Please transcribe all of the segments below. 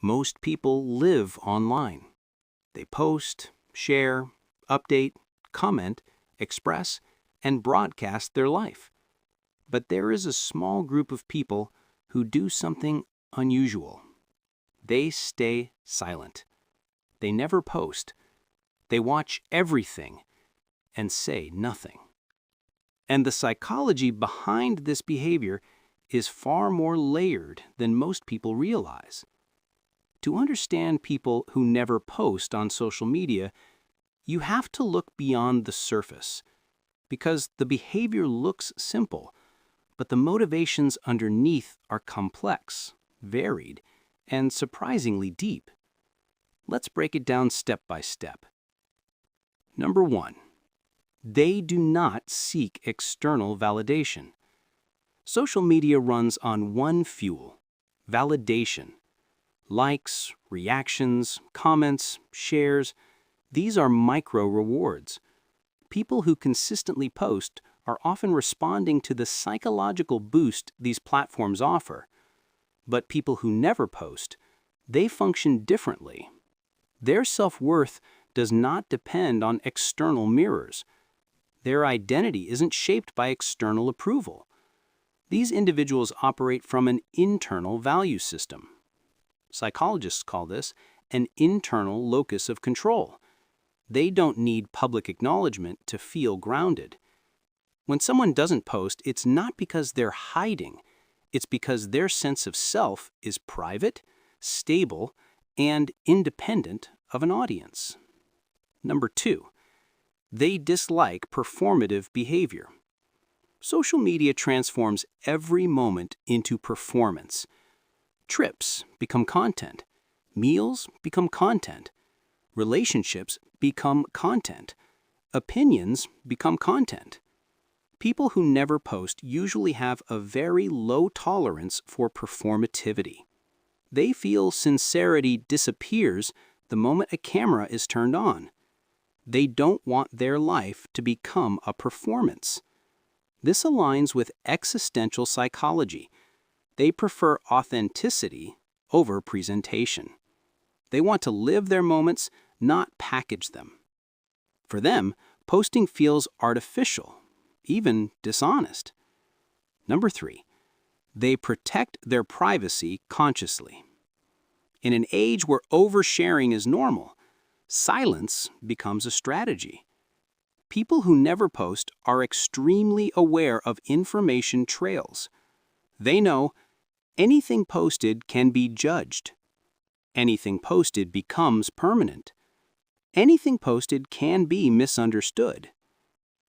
Most people live online. They post, share, update, comment, express, and broadcast their life. But there is a small group of people who do something unusual. They stay silent. They never post. They watch everything and say nothing. And the psychology behind this behavior is far more layered than most people realize. To understand people who never post on social media, you have to look beyond the surface, because the behavior looks simple, but the motivations underneath are complex, varied, and surprisingly deep. Let's break it down step by step. Number 1. They do not seek external validation. Social media runs on one fuel: validation. Likes, reactions, comments, shares, these are micro rewards. People who consistently post are often responding to the psychological boost these platforms offer. But people who never post, they function differently. Their self-worth does not depend on external mirrors. Their identity isn't shaped by external approval. These individuals operate from an internal value system. Psychologists call this an internal locus of control. They don't need public acknowledgement to feel grounded. When someone doesn't post, it's not because they're hiding. It's because their sense of self is private, stable, and independent of an audience. Number 2, they dislike performative behavior. Social media transforms every moment into performance. Trips become content. Meals become content. Relationships become content. Opinions become content. People who never post usually have a very low tolerance for performativity. They feel sincerity disappears the moment a camera is turned on. They don't want their life to become a performance. This aligns with existential psychology. They prefer authenticity over presentation. They want to live their moments, not package them. For them, posting feels artificial, even dishonest. Number 3, they protect their privacy consciously. In an age where oversharing is normal, silence becomes a strategy. People who never post are extremely aware of information trails. They know anything posted can be judged. Anything posted becomes permanent. Anything posted can be misunderstood.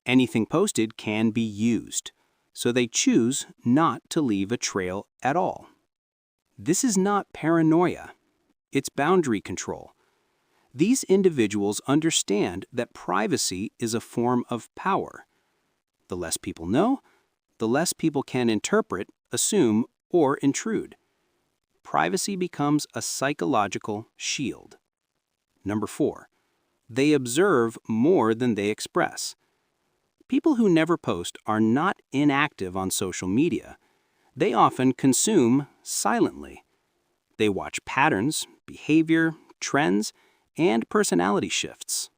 Anything posted can be used, so they choose not to leave a trail at all. This is not paranoia. It's boundary control. These individuals understand that privacy is a form of power. The less people know, the less people can interpret, assume, or intrude. Privacy becomes a psychological shield. Number 4, they observe more than they express. People who never post are not inactive on social media. They often consume silently. They watch patterns, behavior, trends, and personality shifts.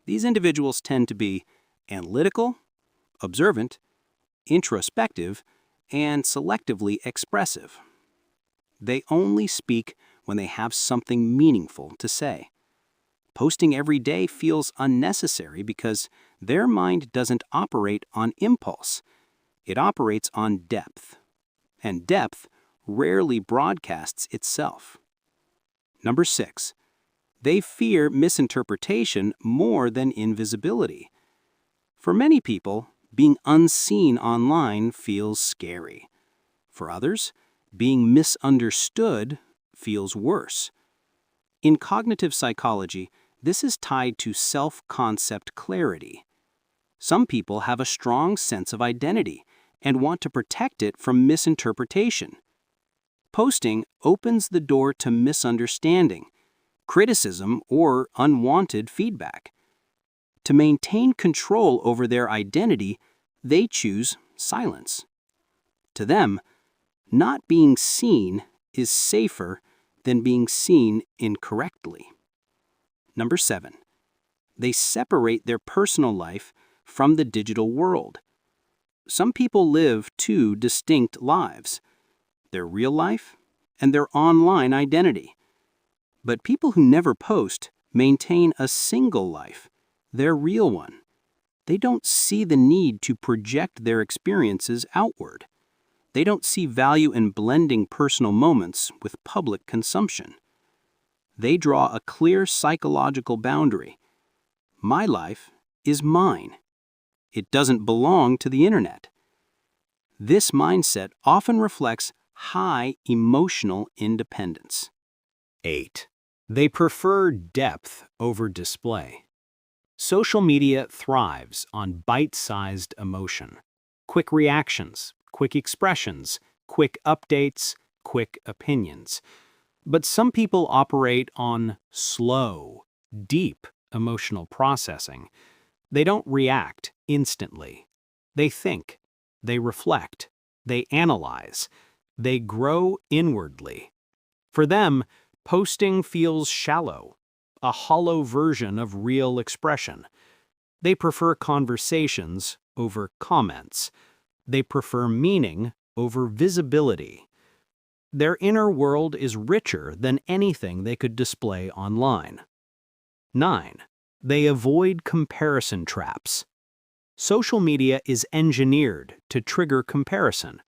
These individuals tend to be analytical, observant, introspective, and selectively expressive. They only speak when they have something meaningful to say. Posting every day feels unnecessary because their mind doesn't operate on impulse. It operates on depth. And depth rarely broadcasts itself. Number 6, they fear misinterpretation more than invisibility. For many people, being unseen online feels scary. For others, being misunderstood feels worse. In cognitive psychology, this is tied to self-concept clarity. Some people have a strong sense of identity and want to protect it from misinterpretation. Posting opens the door to misunderstanding, criticism, or unwanted feedback. To maintain control over their identity, they choose silence. To them, not being seen is safer than being seen incorrectly. Number 7. They separate their personal life from the digital world. Some people live two distinct lives, their real life and their online identity. But people who never post maintain a single life, their real one. They don't see the need to project their experiences outward. They don't see value in blending personal moments with public consumption. They draw a clear psychological boundary. My life is mine. It doesn't belong to the internet. This mindset often reflects high emotional independence. 8. They prefer depth over display. Social media thrives on bite-sized emotion. Quick reactions, quick expressions, quick updates, quick opinions. But some people operate on slow, deep emotional processing. They don't react instantly. They think, they reflect, they analyze, they grow inwardly. For them, posting feels shallow, a hollow version of real expression. They prefer conversations over comments. They prefer meaning over visibility. Their inner world is richer than anything they could display online. 9. They avoid comparison traps. Social media is engineered to trigger comparison.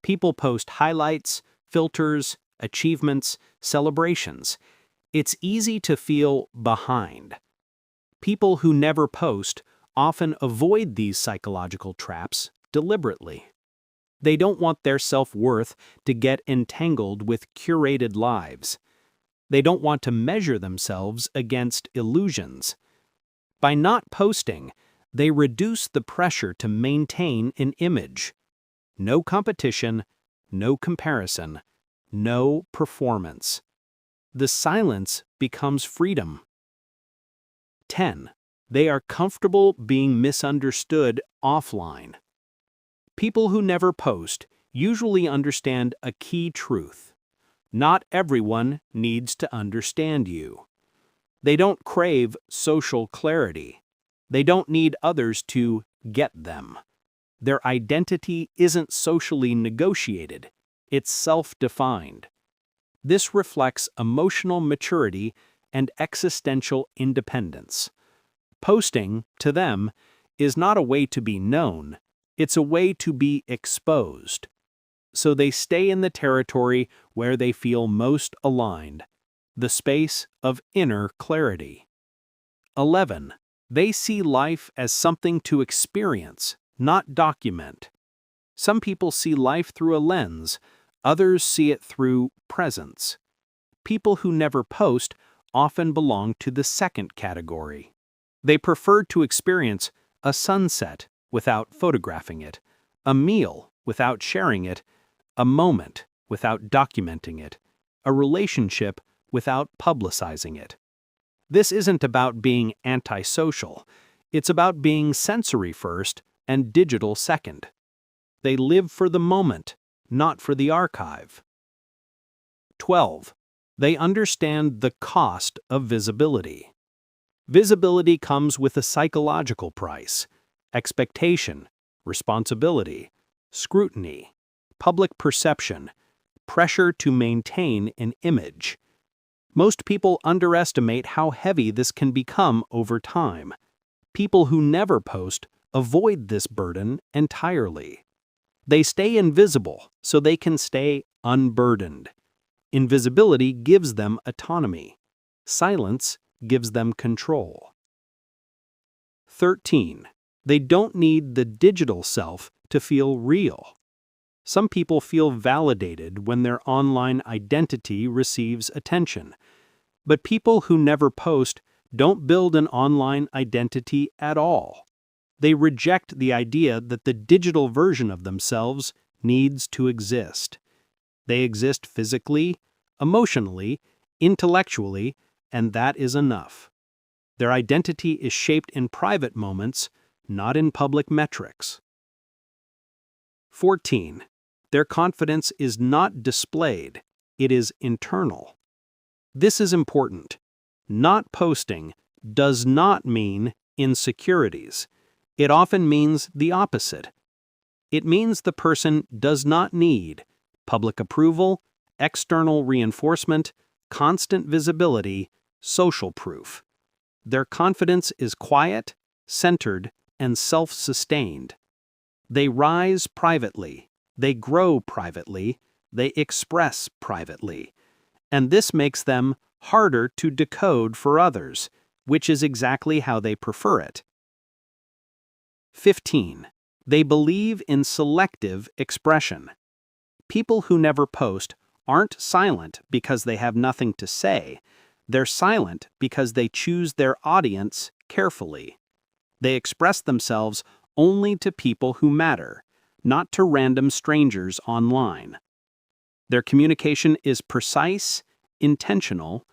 People post highlights, filters, achievements, celebrations. It's easy to feel behind. People who never post often avoid these psychological traps deliberately. They don't want their self-worth to get entangled with curated lives. They don't want to measure themselves against illusions. By not posting, they reduce the pressure to maintain an image. No competition, no comparison, no performance. The silence becomes freedom. 10. They are comfortable being misunderstood offline. People who never post usually understand a key truth. Not everyone needs to understand you. They don't crave social clarity. They don't need others to get them. Their identity isn't socially negotiated. It's self-defined. This reflects emotional maturity and existential independence. Posting, to them, is not a way to be known. It's a way to be exposed. So they stay in the territory where they feel most aligned, the space of inner clarity. 11. They see life as something to experience, not document. Some people see life through a lens, others see it through presence. People who never post often belong to the second category. They prefer to experience a sunset without photographing it, a meal without sharing it, a moment without documenting it, a relationship without publicizing it. This isn't about being antisocial. It's about being sensory first and digital second. They live for the moment, not for the archive. 12. They understand the cost of visibility. Visibility comes with a psychological price: expectation, responsibility, scrutiny, public perception, pressure to maintain an image. Most people underestimate how heavy this can become over time. People who never post avoid this burden entirely. They stay invisible so they can stay unburdened. Invisibility gives them autonomy. Silence gives them control. 13. They don't need the digital self to feel real. Some people feel validated when their online identity receives attention. But people who never post don't build an online identity at all. They reject the idea that the digital version of themselves needs to exist. They exist physically, emotionally, intellectually, and that is enough. Their identity is shaped in private moments, not in public metrics. 14. Their confidence is not displayed, it is internal. This is important. Not posting does not mean insecurities. It often means the opposite. It means the person does not need public approval, external reinforcement, constant visibility, social proof. Their confidence is quiet, centered, and self-sustained. They rise privately, they grow privately, they express privately. And this makes them harder to decode for others, which is exactly how they prefer it. 15. They believe in selective expression. People who never post aren't silent because they have nothing to say. They're silent because they choose their audience carefully. They express themselves only to people who matter, not to random strangers online. Their communication is precise, intentional,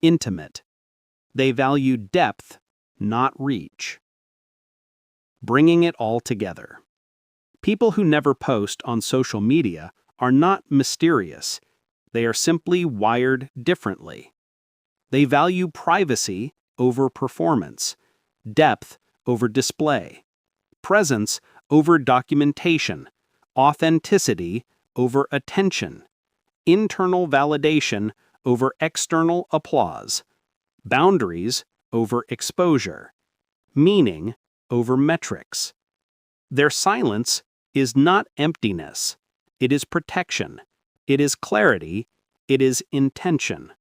intimate. They value depth, not reach. Bringing it all together. People who never post on social media are not mysterious. They are simply wired differently. They value privacy over performance, depth over display, presence over documentation, authenticity over attention, internal validation over external applause, boundaries over exposure, meaning over metrics. Their silence is not emptiness. It is protection. It is clarity. It is intention.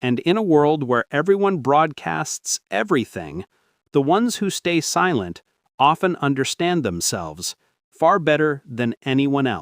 And in a world where everyone broadcasts everything, the ones who stay silent often understand themselves far better than anyone else.